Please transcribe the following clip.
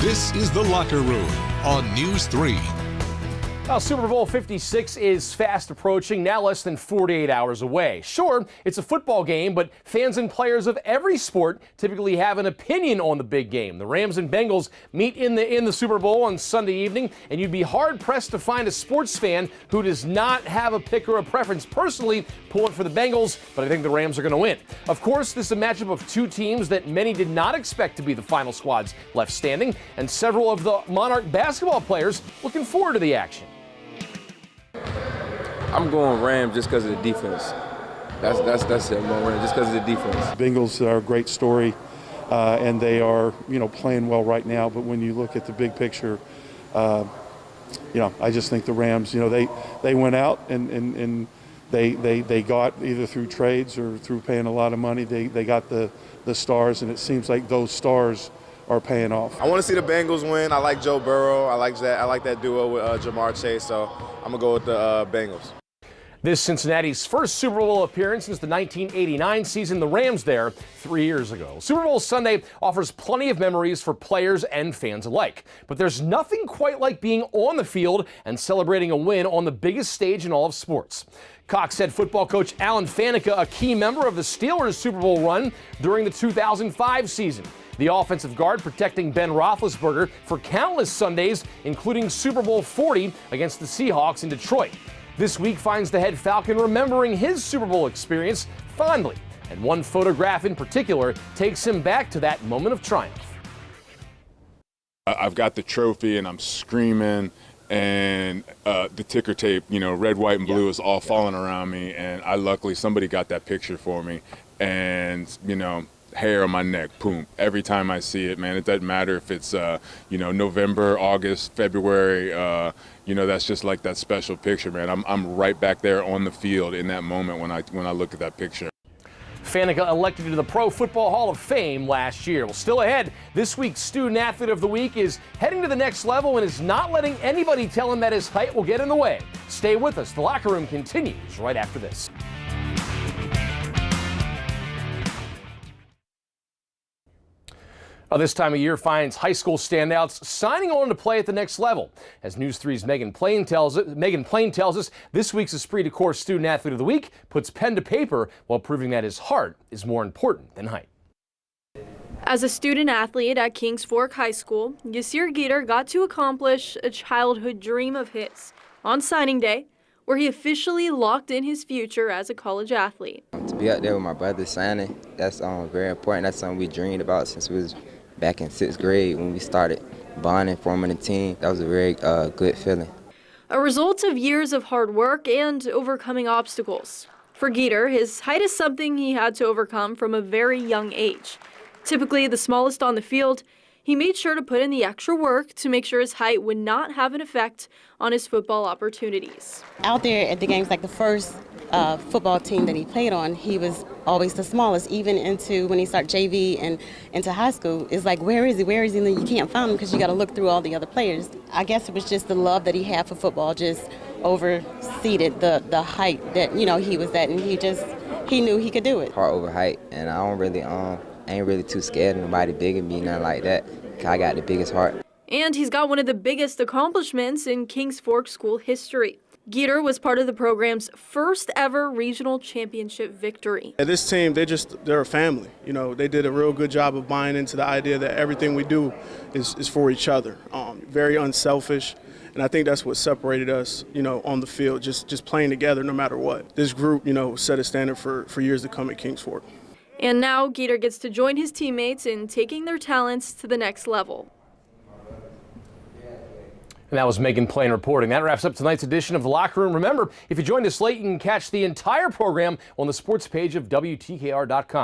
This is The Locker Room on News 3. Well, Super Bowl 56 is fast approaching, now less than 48 hours away. Sure, it's a football game, but fans and players of every sport typically have an opinion on the big game. The Rams and Bengals meet in the Super Bowl on Sunday evening, and you'd be hard-pressed to find a sports fan who does not have a pick or a preference. Personally, pulling for the Bengals, but I think the Rams are going to win. Of course, this is a matchup of two teams that many did not expect to be the final squads left standing, and several of the Monarch basketball players looking forward to the action. I'm going Rams just because of the defense. That's it. I'm going Rams just because of the defense. Bengals are a great story, and they are, playing well right now. But when you look at the big picture, I just think the Rams, they went out and they got either through trades or through paying a lot of money. They got the stars, and it seems like those stars are paying off. I want to see the Bengals win. I like Joe Burrow. I like that duo with Jamar Chase. So I'm gonna go with the Bengals. This Cincinnati's first Super Bowl appearance since the 1989 season. The Rams there 3 years ago. Super Bowl Sunday offers plenty of memories for players and fans alike. But there's nothing quite like being on the field and celebrating a win on the biggest stage in all of sports. Cox head football coach Alan Faneca, a key member of the Steelers' Super Bowl run during the 2005 season. The offensive guard protecting Ben Roethlisberger for countless Sundays, including Super Bowl 40 against the Seahawks in Detroit. This week finds the head Falcon remembering his Super Bowl experience fondly, and one photograph in particular takes him back to that moment of triumph. I've got the trophy and I'm screaming, and the ticker tape, red, white, and blue is all falling around me, and luckily somebody got that picture for me, and hair on my neck, boom. Every time I see it, man, it doesn't matter if it's, November, August, February, that's just like that special picture, man. I'm right back there on the field in that moment when I look at that picture. Faneca elected to the Pro Football Hall of Fame last year. Well, still ahead, this week's Student Athlete of the Week is heading to the next level and is not letting anybody tell him that his height will get in the way. Stay with us. The Locker Room continues right after this. This time of year finds high school standouts signing on to play at the next level. As News 3's Megan Plain tells us, this week's Esprit de Corps Student Athlete of the Week puts pen to paper while proving that his heart is more important than height. As a student athlete at Kings Fork High School, Yasir Geter got to accomplish a childhood dream of his on signing day, where he officially locked in his future as a college athlete. To be out there with my brother signing, that's very important. That's something we dreamed about since we was back in 6th grade when we started bonding, forming a team. That was a very good feeling. A result of years of hard work and overcoming obstacles. For Geter, his height is something he had to overcome from a very young age. Typically the smallest on the field, he made sure to put in the extra work to make sure his height would not have an effect on his football opportunities. Out there at the games, like the first football team that he played on, he was always the smallest. Even into when he started JV and into high school, it's like, where is he? Where is he? And then you can't find him because you got to look through all the other players. I guess it was just the love that he had for football just overseeded the height that he was at, and he knew he could do it. Heart over height, and I ain't really too scared of nobody bigger than me, nothing like that. 'Cause I got the biggest heart. And he's got one of the biggest accomplishments in Kings Fork school history. Geter was part of the program's first ever regional championship victory. This team, they're a family. They did a real good job of buying into the idea that everything we do is for each other. Very unselfish. And I think that's what separated us, on the field, just playing together no matter what. This group, set a standard for years to come at Kings Fork. And now Geter gets to join his teammates in taking their talents to the next level. And that was Megan Plain reporting. That wraps up tonight's edition of The Locker Room. Remember, if you joined us late, you can catch the entire program on the sports page of WTKR.com.